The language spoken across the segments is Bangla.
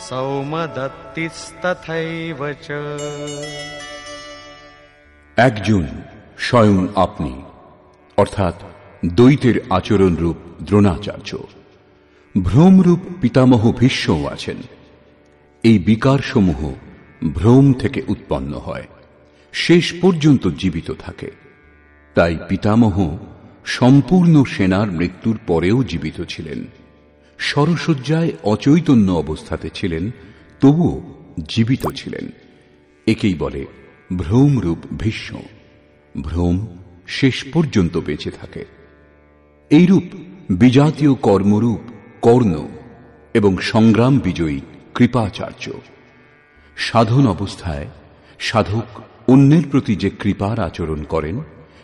সৌমদত্তিস্তথৈব চ। একজন স্বয়ং আপনি, অর্থাৎ দ্বৈতের আচরণরূপ দ্রোণাচার্য। ভ্রমরূপ পিতামহ ভীষ্মও আছেন। এই বিকারসমূহ ভ্রম থেকে উৎপন্ন হয়, শেষ পর্যন্ত জীবিত থাকে। তাই পিতামহ সম্পূর্ণ সেনার মৃত্যুর পরেও জীবিত ছিলেন। শরশয্যায় অচৈতন্য অবস্থাতে ছিলেন, তবুও জীবিত ছিলেন। একেই বলে ভ্রমরূপ ভীষ্ম। ভ্রম শেষ পর্যন্ত বেঁচে থাকে। এইরূপ বিজাতীয় কর্মরূপ কর্ণ এবং সংগ্রাম বিজয়ী কৃপাচার্য। সাধন অবস্থায় সাধক অন্যের প্রতি যে কৃপার আচরণ করেন,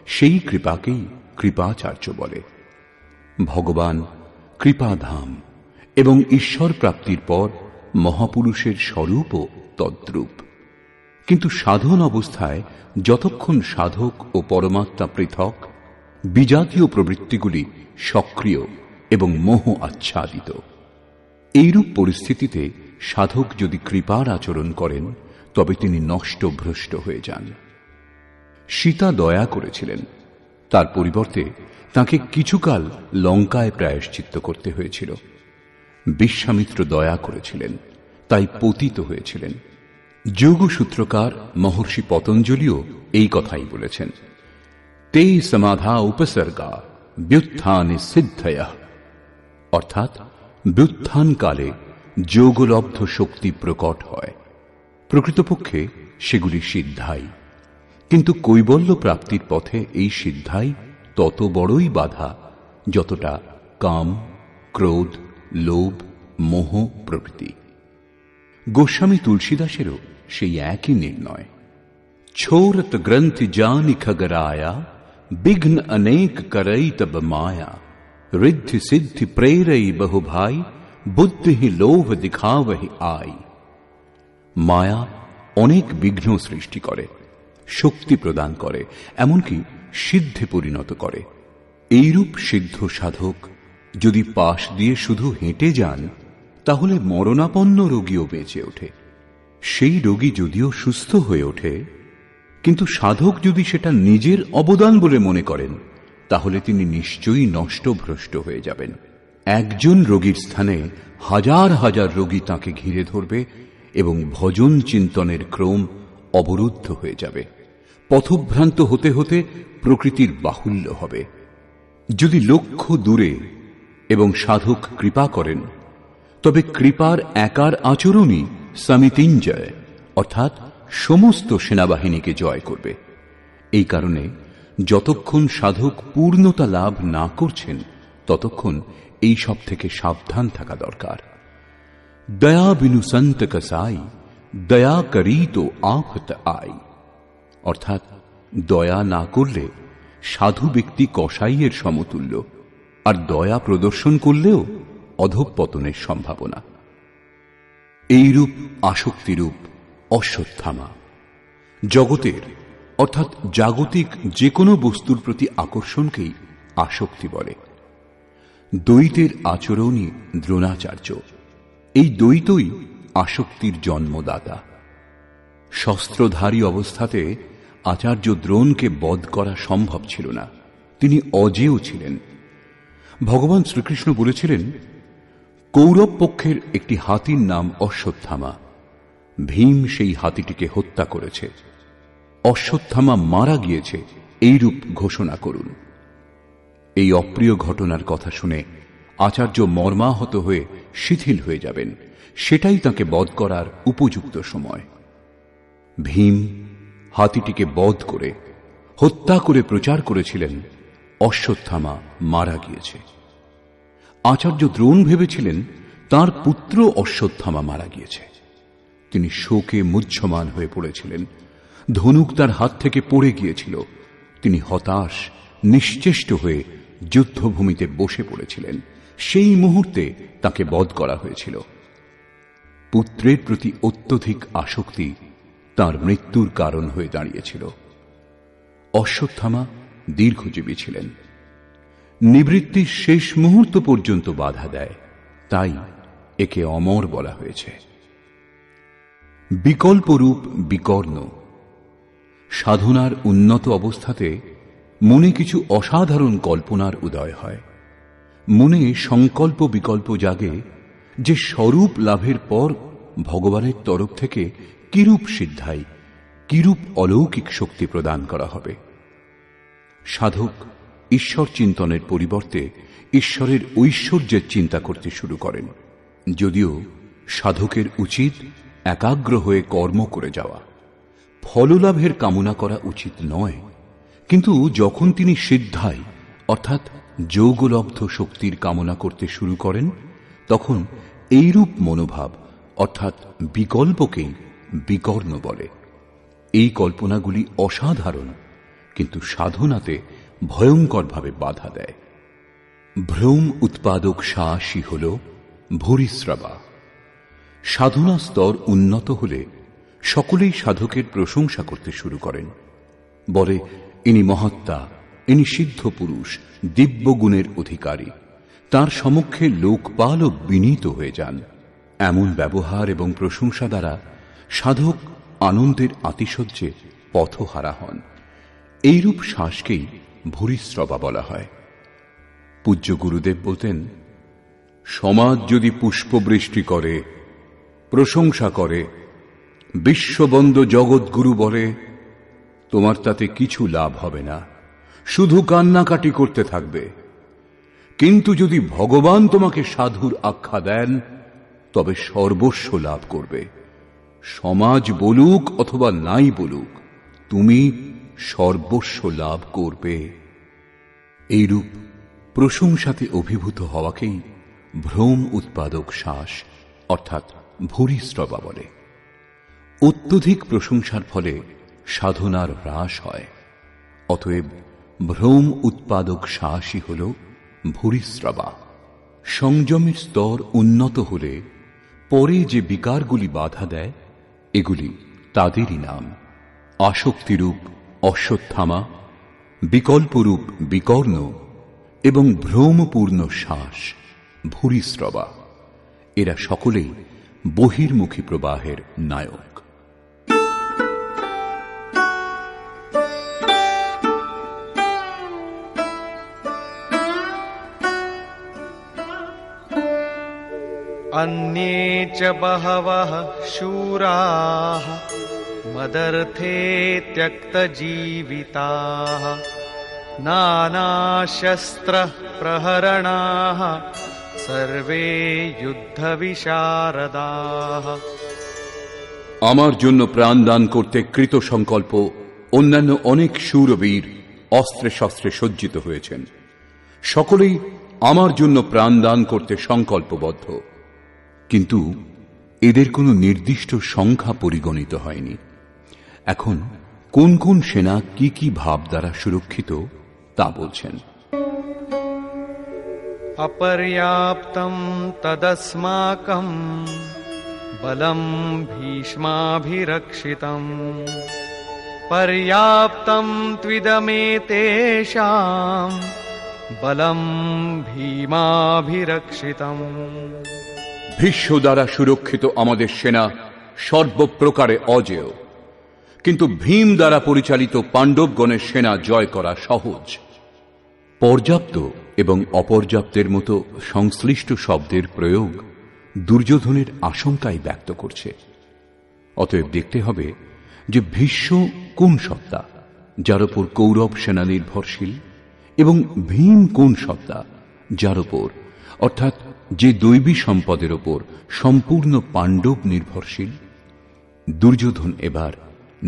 সেই কৃপাকেই কৃপাচার্য বলে। ভগবান কৃপাধাম এবং ঈশ্বর প্রাপ্তির পর মহাপুরুষের স্বরূপও তদ্রূপ। কিন্তু সাধন অবস্থায় যতক্ষণ সাধক ও পরমাত্মা পৃথক, বিজাতীয় প্রবৃত্তিগুলি সক্রিয় এবং মোহ আচ্ছাদিত। এইরূপ পরিস্থিতিতে সাধক যদি কৃপার আচরণ করেন, তবে তিনি নষ্ট ভ্রষ্ট হয়ে যান। সীতা দয়া করেছিলেন, তার পরিবর্তে তাকে কিছুকাল লঙ্কায় প্রায়শ্চিত্ত করতে হয়েছিল। বিশ্বামিত্র দয়া করেছিলেন, তাই পতিত হয়েছিলেন। যোগসূত্রকার মহর্ষি পতঞ্জলিও এই কথাই বলেছেন, তে সমাধা উপসর্গা ব্যুত্থানে সিদ্ধয়া, অর্থাৎ ব্যুত্থানকালে যোগলব্ধ শক্তি প্রকট হয়। প্রকৃতপক্ষে সেগুলি সিদ্ধাই, কিন্তু কৈবল্য প্রাপ্তির পথে এই সিদ্ধাই তত বড়ই বাধা যতটা কাম, ক্রোধ, লোভ, মোহ প্রভৃতি। গোস্বামী তুলসীদাসেরও সেই একই নির্ণয়। ছোরত গ্রন্থি জানি খগরায়া বিঘ্ন অনেক করই তব মায়া ঋদ্ধি সিদ্ধি প্রেরই বহু ভাই বুদ্ধি লোভ দিখাবহি আই। মায়া অনেক বিঘ্ন সৃষ্টি করে, শক্তি প্রদান করে, এমনকি সিদ্ধে পরিণত করে। এইরূপ সিদ্ধ সাধক যদি পাশ দিয়ে শুধু হেঁটে যান, তাহলে মরণাপন্ন রোগীও বেঁচে ওঠে। সেই রোগী যদিও সুস্থ হয়ে ওঠে, কিন্তু সাধক যদি সেটা নিজের অবদান বলে মনে করেন, তাহলে তিনি নিশ্চয়ই নষ্ট ভ্রষ্ট হয়ে যাবেন। একজন রোগীর স্থানে হাজার হাজার রোগী তাকে ঘিরে ধরবে এবং ভজন চিন্তনের ক্রম অবরুদ্ধ হয়ে যাবে। পথভ্রান্ত হতে হতে প্রকৃতির বাহুল্য হবে। যদি লক্ষ্য দূরে এবং সাধক কৃপা করেন, তবে কৃপার একার আচরণই সমিতিঞ্জয়, অর্থাৎ সমস্ত সেনাবাহিনীকে জয় করবে। এই কারণে যতক্ষণ সাধক পূর্ণতা লাভ না করছেন, ততক্ষণ এই সব থেকে সাবধান থাকা দরকার। দয়া বিনু সন্ত কসাই দয়া করি তো আফত আই, অর্থাৎ দয়া না করলে সাধু ব্যক্তি কসাইয়ের সমতুল্য, আর দয়া প্রদর্শন করলেও অধঃপতনের সম্ভাবনা। এইরূপ আসক্তিরূপ অশ্বত্থামা। জগতের অর্থাৎ জাগতিক যে কোনো বস্তুর প্রতি আকর্ষণকেই আসক্তি বলে। দ্বৈতের আচরণই দ্রোণাচার্য। এই দ্বৈতই আসক্তির জন্মদাতা। শস্ত্রধারী অবস্থাতে আচার্য দ্রোণকে বধ করা সম্ভব ছিল না, তিনি অজেয় ছিলেন। ভগবান শ্রীকৃষ্ণ বলেছিলেন, কৌরব পক্ষের একটি হাতির নাম অশ্বত্থামা। ভীম সেই হাতিটিকে হত্যা করেছে। অশ্বত্থামা মারা গিয়েছে, এইরূপ ঘোষণা করুন। এই অপ্রিয় ঘটনার কথা শুনে আচার্য মর্মাহত হয়ে শিথিল হয়ে যাবেন। সেটাই তাকে বধ করার উপযুক্ত সময়। ভীম হাতিটিকে বধ করে হত্যা করে প্রচার করেছিলেন, অশ্বত্থামা মারা গিয়েছে। আচার্য দ্রোণ ভেবেছিলেন তার পুত্র অশ্বত্থামা মারা গিয়েছে। তিনি শোকে মুহ্যমান হয়ে পড়েছিলেন। ধনুক তার হাত থেকে পড়ে গিয়েছিল। তিনি হতাশ, নিশ্চেষ্ট হয়ে যুদ্ধভূমিতে বসে পড়েছিলেন। সেই মুহূর্তে তাকে বধ করা হয়েছিল। পুত্রের প্রতি অত্যধিক আসক্তি তার মৃত্যুর কারণ হয়ে দাঁড়িয়েছিল। অশ্বত্থামা দীর্ঘজীবী ছিলেন। নিবৃত্তির শেষ মুহূর্ত পর্যন্ত বাধা দেয়। তাই একে অমর বলা হয়েছে। বিকল্পরূপ বিকর্ণ। সাধনার উন্নত অবস্থাতে মনে কিছু অসাধারণ কল্পনার উদয় হয়। মনে সংকল্প বিকল্প জাগে যে স্বরূপ লাভের পর ভগবানের তরফ থেকে কিরূপ সিদ্ধাই, কিরূপ অলৌকিক শক্তি প্রদান করা হবে। সাধক ঈশ্বর চিন্তনের পরিবর্তে ঈশ্বরের ঐশ্বর্যের চিন্তা করতে শুরু করেন, যদিও সাধকের উচিত একাগ্র হয়ে কর্ম করে যাওয়া, ফললাভের কামনা করা উচিত নয়। কিন্তু যখন তিনি সিদ্ধাই অর্থাৎ যোগলব্ধ শক্তির কামনা করতে শুরু করেন, তখন এইরূপ মনোভাব অর্থাৎ বিকল্পকেই বিকর্ণ বলে। এই কল্পনাগুলি অসাধারণ, কিন্তু সাধনাতে ভয়ঙ্করভাবে বাধা দেয়। ভ্রম উৎপাদক সাহসী হল ভূরিশ্রবা। সাধনা স্তর উন্নত হলে সকলেই সাধকের প্রশংসা করতে শুরু করেন, বলে ইনি মহাত্মা, ইনি সিদ্ধ পুরুষ, দিব্য গুণের অধিকারী। তার সমক্ষে লোকপালও বিনীত হয়ে যান। এমন ব্যবহার এবং প্রশংসা দ্বারা সাধক আনন্দের আতিশয্যে পথহারা হন। এইরূপ শ্বাসকেই ভূরিশ্রবা বলা হয়। পূজ্য গুরুদেব বলতেন, সমাজ যদি পুষ্পবৃষ্টি করে, প্রশংসা করে, বিশ্ববন্দ জগৎগুরু বলে, তোমার তাতে কিছু লাভ হবে না, শুধু কান্নাকাটি করতে থাকবে। কিন্তু যদি ভগবান তোমাকে সাধুর আখ্যা দেন, তবে সর্বস্ব লাভ করবে। সমাজ বলুক অথবা নাই বলুক, তুমি সর্বস্ব লাভ করবে। এইরূপ প্রশংসাতে অভিভূত হওয়াকেই ভ্রম উৎপাদক শ্বাস অর্থাৎ ভূরিশ্রবা বলে। অত্যধিক প্রশংসার ফলে সাধনার হ্রাস হয়। অতএব ভ্রম উৎপাদক শ্বাসই হল ভূরিশ্রবা। সংযমের স্তর উন্নত হলে পরে যে বিকারগুলি বাধা দেয়, এগুলি তাদেরই নাম। আসক্তিরূপ অশ্বত্থামা, বিকল্পরূপ বিকর্ণ এবং ভ্রমপূর্ণ শ্বাস ভূরিশ্রবা। এরা সকলেই বহির্মুখী প্রবাহের নায়ক। अन्ये च बहवः शूराः मदर्थे त्यक्तजीविताः नानाशस्त्रप्रहरणाः सर्वे युद्धविशारदाः। আমার জন্য প্রাণ দান করতে কৃত সংকল্প অন্যান্য অনেক শূরবীর অস্ত্রে শস্ত্রে সজ্জিত হয়েছেন। সকলেই আমার জন্য প্রাণ দান করতে সংকল্পবদ্ধ, কিন্তু এদের কোনো নির্দিষ্ট সংখ্যা পরিগণিত হয়নি। এখন কোন কোন সেনা কি কি ভাব দ্বারা সুরক্ষিত তা বলছেন। অপর্যাপ্তম তদস্মাকম বলম ভীষ্মাভিরক্ষিতম পর্যাপ্তম ত্বিদমেতেষাম বলম ভীমাভিরক্ষিতম। ভীষ্ম দ্বারা সুরক্ষিত আমাদের সেনা সর্বপ্রকারে অজেয়, কিন্তু ভীম দ্বারা পরিচালিত পাণ্ডবগণের সেনা জয় করা সহজ। পর্যাপ্ত এবং অপর্যাপ্তের মতো সংশ্লিষ্ট শব্দের প্রয়োগ দুর্যোধনের আশঙ্কাই ব্যক্ত করছে। অতএব দেখতে হবে যে ভীষ্ম কোন সত্তা যার উপর কৌরব সেনা নির্ভরশীল, এবং ভীম কোন সত্তা যার উপর অর্থাৎ যে দৈবী সম্পদের উপর সম্পূর্ণ পাণ্ডব নির্ভরশীল। দুর্যোধন এবার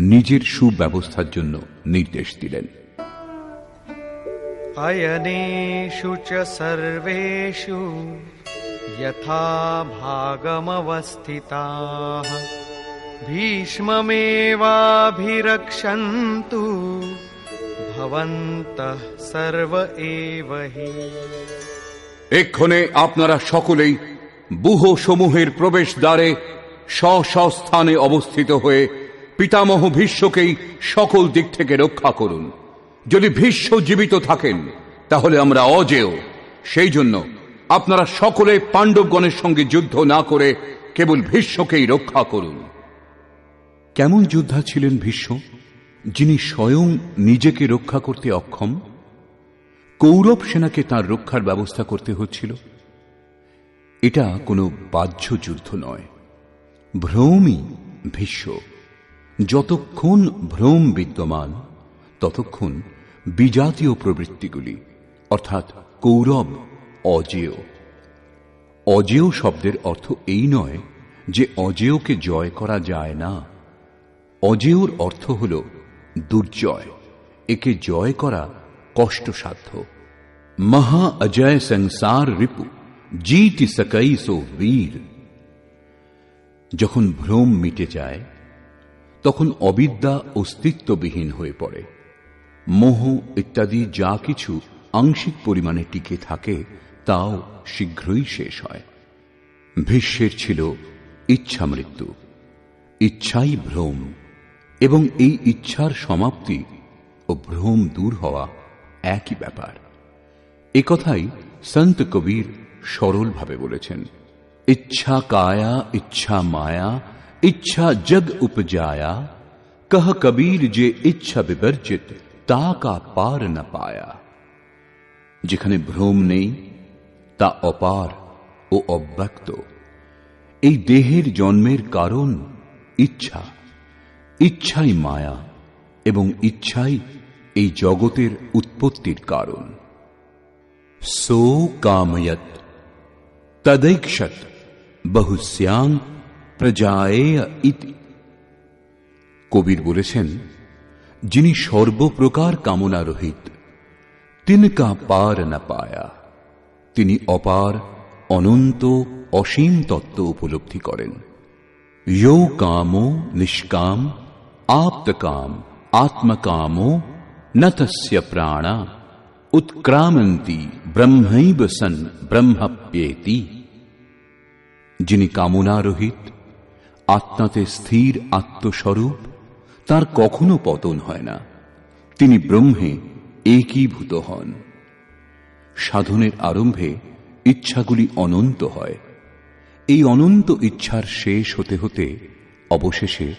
নিজের সুব্যবস্থার জন্য নির্দেশ দিলেন। अयनेषु च सर्वेषु यथा भागमवस्थिताः भीष्ममेवाभिरक्षन्तु भवन्तः सर्व एव हि। এক্ষণে আপনারা সকলেই ব্যূহ সমূহের প্রবেশ দ্বারে স্ব স্থানে অবস্থিত হয়ে পিতামহ ভীষ্মকেই সকল দিক থেকে রক্ষা করুন। যদি ভীষ্ম জীবিত থাকেন তাহলে আমরা অজেয়, সেই জন্য আপনারা সকলে পাণ্ডবগণের সঙ্গে যুদ্ধ না করে কেবল ভীষ্মকেই রক্ষা করুন। কেমন যোদ্ধা ছিলেন ভীষ্ম, যিনি স্বয়ং নিজেকে রক্ষা করতে অক্ষম? কৌরব সেনাকে তার রক্ষার ব্যবস্থা করতে হচ্ছিল। এটা কোনো বাহ্য যুদ্ধ নয়, ভ্রমই ভীষ্ম। যতক্ষণ ভ্রম বিদ্যমান ততক্ষণ বিজাতীয় প্রবৃত্তিগুলি অর্থাৎ কৌরব অজেয়। অজেয় শব্দের অর্থ এই নয় যে অজেয়কে জয় করা যায় না। অজেয়র অর্থ হল দুর্জয়, একে জয় করা কষ্টসাধ্য। মহা অজয় সংসার রিপু जीति सकई सो वीर। যখন ভ্রম মিটে যায় তখন অবিদ্যা অস্তিত্ববিহীন হয়ে পড়ে। মোহ ইত্যাদি যা কিছু আংশিক পরিমাণে টিকে থাকে তাও শীঘ্রই শেষ হয়। ভীষ্মের ছিল ইচ্ছা মৃত্যু, ইচ্ছাই ভ্রম, এবং এই ইচ্ছার সমাপ্তি ও ভ্রম দূর হওয়া একই ব্যাপার। একথাই সন্ত কবীর সরলভাবে বলেছেন, ইচ্ছা কায়া ইচ্ছা মায়া ইচ্ছা জগ উপজায়া, কহ কবীর যে ইচ্ছা বিবর্জিত তা কা পার না পায়া। যেখানে ভ্রম নেই তা অপার ও অব্যক্ত। এই দেহের জন্মের কারণ ইচ্ছা, ইচ্ছাই মায়া, এবং ইচ্ছাই এই জগতের উৎপত্তির কারণ। সো কাময়ত তदैक्षत বহুস্যাং প্রজায়েয় ইতি। কবির বলেছেন, যিনি সর্বপ্রকার কামনা রহিত, তিনকা পার না পায়া। তিনি অপার, অনন্ত, অসীম তত্ত্ব উপলব্ধি করেন। यो कामो निष्काम आप्तकाम आत्मकामो न तस्य प्राणा उत्क्रामन्ति ब्रह्मैव सन् ब्रह्मप्येति। যিনি কামনা রহিত, আত্মাতে স্থির আত্মস্বরূপ, তার কখনো পতন হয় না, তিনি ব্রহ্মে একীভূত হন। সাধনের আরম্ভে ইচ্ছাগুলি অনন্ত হয়। এই অনন্ত ইচ্ছার শেষ হতে হতে অবশেষে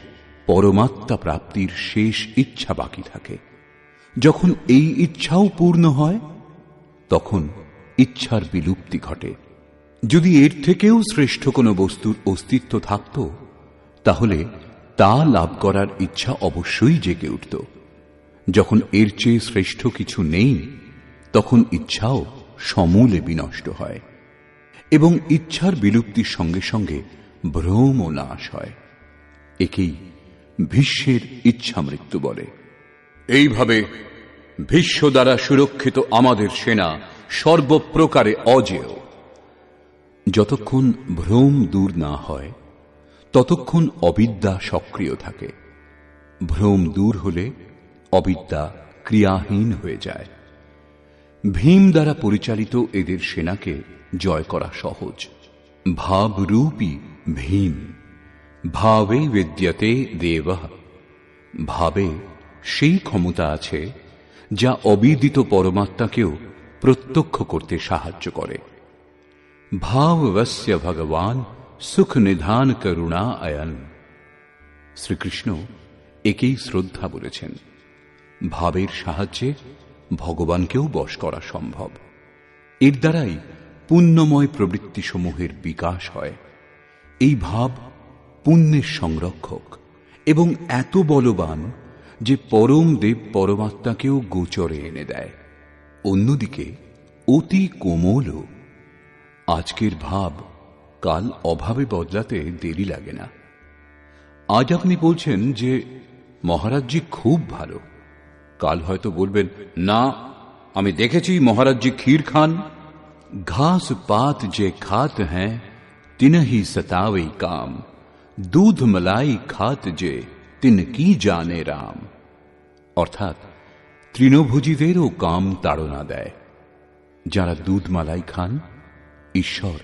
পরমাত্মা প্রাপ্তির শেষ ইচ্ছা বাকি থাকে। যখন এই ইচ্ছাও পূর্ণ হয় তখন ইচ্ছার বিলুপ্তি ঘটে। যদি এর থেকেও শ্রেষ্ঠ কোনো বস্তুর অস্তিত্ব থাকত তাহলে তা লাভ করার ইচ্ছা অবশ্যই জেগে উঠত। যখন এর চেয়ে শ্রেষ্ঠ কিছু নেই তখন ইচ্ছাও সমূলে বিনষ্ট হয়, এবং ইচ্ছার বিলুপ্তির সঙ্গে সঙ্গে ভ্রমও নাশ হয়। একেই ভীষ্মের ইচ্ছা মৃত্যু বলে। এইভাবে ভীষ্ম দ্বারা সুরক্ষিত আমাদের সেনা সর্বপ্রকারে অজেয়। যতক্ষণ ভ্রম দূর না হয় ততক্ষণ অবিদ্যা সক্রিয় থাকে। ভ্রম দূর হলে অবিদ্যা ক্রিয়াহীন হয়ে যায়। ভীম দ্বারা পরিচালিত এদের সেনাকে জয় করা সহজ। ভাবরূপী ভীম, ভাবে বিদ্যতে দেবঃ। ভাবে সেই ক্ষমতা আছে যা অবিদিত পরমাত্মাকেও প্রত্যক্ষ করতে সাহায্য করে। ভাববস্য ভগবান সুখ নিধান করুণা আয়ন। শ্রীকৃষ্ণ একেই শ্রদ্ধা বলেছেন। ভাবের সাহায্যে ভগবানকেও বশ করা সম্ভব। এর দ্বারাই পুণ্যময় প্রবৃত্তিসমূহের বিকাশ হয়। এই ভাব পুণ্যের সংরক্ষক এবং এত বলবান যে পরম দেব পরমাত্মাকেও গোচরে এনে দেয়। অন্যদিকে অতি কোমলও। আজকের ভাব কাল অভাবে বদলাতে দেরি লাগে না। আজ আপনি বলছেন যে মহারাজজি খুব ভালো, কাল হয়তো বলবেন না, আমি দেখেছি মহারাজজি ক্ষীর খান। ঘাস পাত যে খাত হ্যাঁ তিনহি সতাওই কাম, দুধ মলাই খাত যে তিন কি জানে রাম। অর্থাৎ তৃণভোজীদেরও কাম তাড়না দেয়। যারা দুধ মালাই খান ঈশ্বর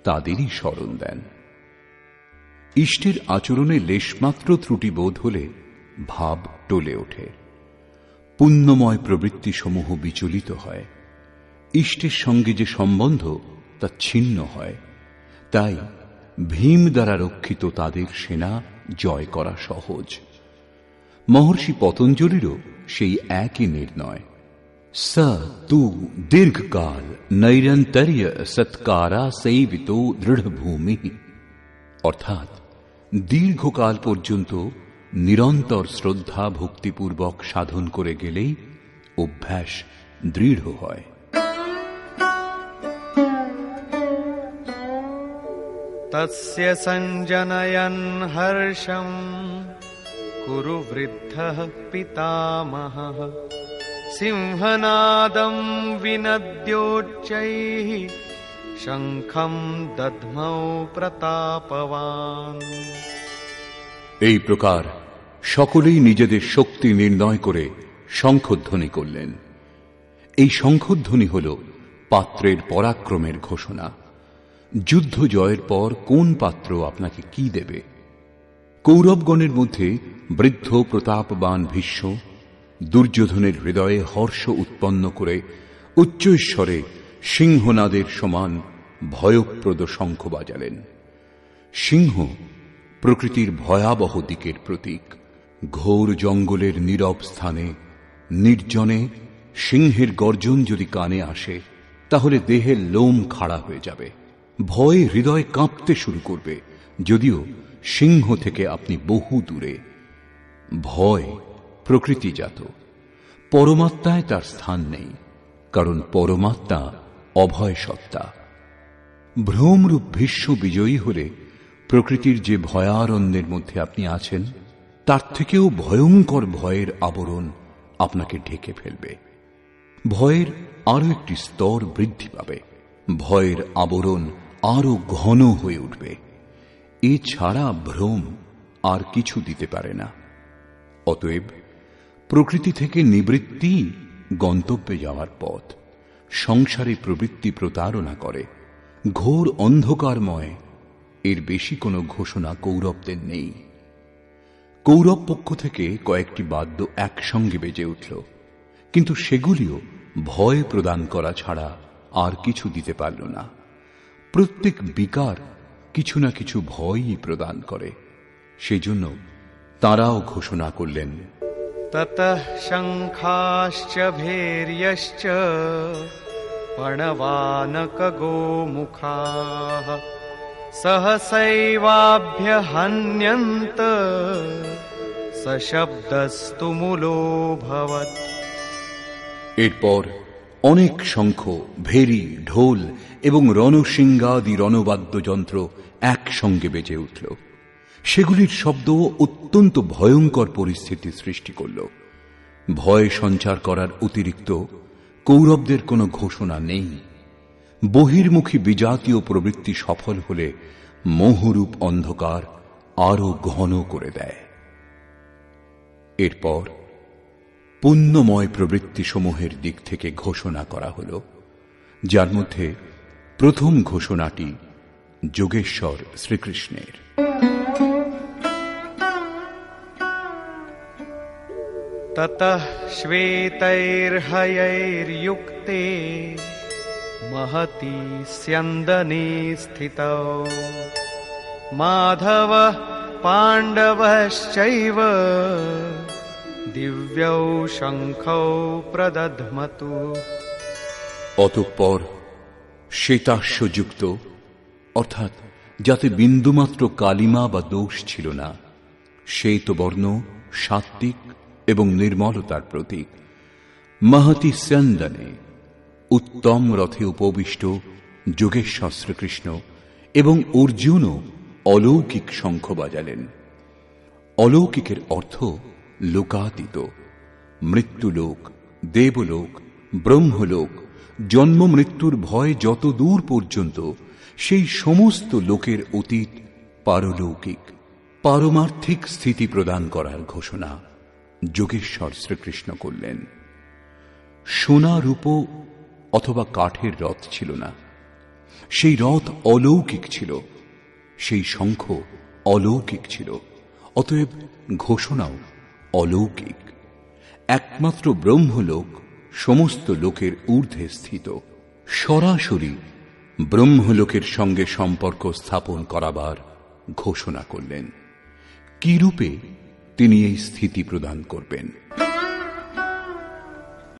তাদেরই স্মরণ দেন। ইষ্টের আচরণে লেশমাত্র ত্রুটি বোধ হলে ভাব টলে ওঠে। পুণ্যময় প্রবৃত্তিসমূহ বিচলিত হয়। ইষ্টের সঙ্গে যে সম্বন্ধ তা ছিন্ন হয়। তাই ভীম দ্বারা রক্ষিত তাদের সেনা জয় করা সহজ। মহর্ষি পতঞ্জলিরও সেই একই নির্ণয়। স তু দীর্ঘকাল নৈরন্তর্য সৎকারা সেবিতো দৃঢ়ভূমি, অর্থাৎ দীর্ঘকাল পর্যন্ত নিরন্তর শ্রদ্ধা ভক্তিপূর্বক সাধন করে গেলেই অভ্যাস দৃঢ় হয়। তস্য সঞ্জনয়ন হর্ষম কুরু বৃদ্ধঃ পিতামহঃ সিংহনাদম বিনদ্যোচ্চৈঃ শঙ্খম দধ্মৌ প্রতাপবান। এই প্রকার সকলেই নিজেদের শক্তি নির্ণয় করে শঙ্খধ্বনি করলেন। এই শঙ্খধ্বনি হল পাত্রের পরাক্রমের ঘোষণা। যুদ্ধ জয়ের পর কোন পাত্র আপনাকে কি দেবে? কৌরবগণের মধ্যে বৃদ্ধ প্রতাপবান ভীষ্ম দুর্যোধনের হৃদয়ে হর্ষ উৎপন্ন করে উচ্চৈঃস্বরে সিংহনাদের সমান ভয়প্রদ শঙ্খ বাজালেন। সিংহ প্রকৃতির ভয়াবহ দিকের প্রতীক। ঘোর জঙ্গলের নীরব স্থানে নির্জনে সিংহের গর্জন যদি কানে আসে, তাহলে দেহের লোম খাড়া হয়ে যাবে, ভয়ে হৃদয় কাঁপতে শুরু করবে, যদিও সিংহ থেকে আপনি বহু দূরে। ভয় প্রকৃতিজাত, পরমাত্মায় তার স্থান নেই, কারণ পরমাত্মা অভয় সত্তা। ভ্রমরূপ ভীষ্ম বিজয়ী হলে প্রকৃতির যে ভয়ারণ্যের মধ্যে আপনি আছেন, তার থেকেও ভয়ঙ্কর ভয়ের আবরণ আপনাকে ঢেকে ফেলবে। ভয়ের আরো একটি স্তর বৃদ্ধি পাবে, ভয়ের আবরণ আরো ঘন হয়ে উঠবে। এছাড়া ভ্রম আর কিছু দিতে পারে না। অতএব প্রকৃতি থেকে নিবৃত্তি গন্তব্যে যাওয়ার পথ। সংসারে প্রবৃত্তি প্রতারণা করে, ঘোর অন্ধকারময়। এর বেশি কোনো ঘোষণা কৌরবদের নেই। কৌরব পক্ষ থেকে কয়েকটি বাদ্য একসঙ্গে বেজে উঠল, কিন্তু সেগুলিও ভয় প্রদান করা ছাড়া আর কিছু দিতে পারল না। প্রত্যেক বিকার কিছু না কিছু ভয়ই প্রদান করে। সেজন্য তারাও ঘোষণা করলেন, ততঃ শঙ্খাশ্চ ভৈর্যশ্চ পণবানক গোমুখাঃ সহসৈবাভ্যহন্যন্ত সশব্দস্তু মূলোऽভবৎ। এরপর অনেক শঙ্খ, ভেরি, ঢোল এবং রণশৃঙ্গাদি রণবাদ্যযন্ত্র একসঙ্গে বেজে উঠল। সেগুলির শব্দ অত্যন্ত ভয়ঙ্কর পরিস্থিতি সৃষ্টি করল। ভয় সঞ্চার করার অতিরিক্ত কৌরবদের কোনো ঘোষণা নেই। বহির্মুখী বিজাতীয় প্রবৃত্তি সফল হলে মোহরূপ অন্ধকার আরো ঘন করে দেয়। এরপর পুণ্যময় প্রবৃত্তিসমূহের দিক থেকে ঘোষণা করা হল, যার মধ্যে প্রথম ঘোষণাটি যোগেশ্বর শ্রীকৃষ্ণের। ততঃ শ্বেতৈর্হয়ৈর্যুক্তে মহতি স্যন্দনে স্থিতৌ মাধবঃ পাণ্ডবশ্চৈব দিব্যৌ শঙ্খৌ প্রদধ্মতু। অতঃপর শ্বেতাশ্বযুক্ত, অর্থাৎ যাতে বিন্দুমাত্র কালিমা বা দোষ ছিল না, শ্বেতবর্ণ সাত্ত্বিক এবং নির্মলতার প্রতীক, মহতি স্যন্দনে উত্তম রথে উপবিষ্ট যোগেশ্বর শ্রীকৃষ্ণ এবং অর্জুনও অলৌকিক শঙ্খ বাজালেন। অলৌকিকের অর্থ লোকাতীত। মৃত্যুলোক, দেবলোক, ব্রহ্মলোক, জন্ম মৃত্যুর ভয় যত দূর পর্যন্ত, সেই সমস্ত লোকের অতীত পারলৌকিক, পারমার্থিক স্থিতি প্রদান করার ঘোষণা যোগেশ্বর শ্রীকৃষ্ণ করলেন। সোনা, রূপ অথবা কাঠের রথ ছিল না, সেই রথ অলৌকিক ছিল, সেই শঙ্খ অলৌকিক ছিল। অতএব ঘোষণাও অলৌকিক। একমাত্র ব্রহ্মলোক সমস্ত লোকের ঊর্ধ্বে স্থিত। সরাসরি ব্রহ্মলোকের সঙ্গে সম্পর্ক স্থাপন করাবার ঘোষণা করলেন। কি রূপে তিনি এই স্থিতি প্রদান করবেন।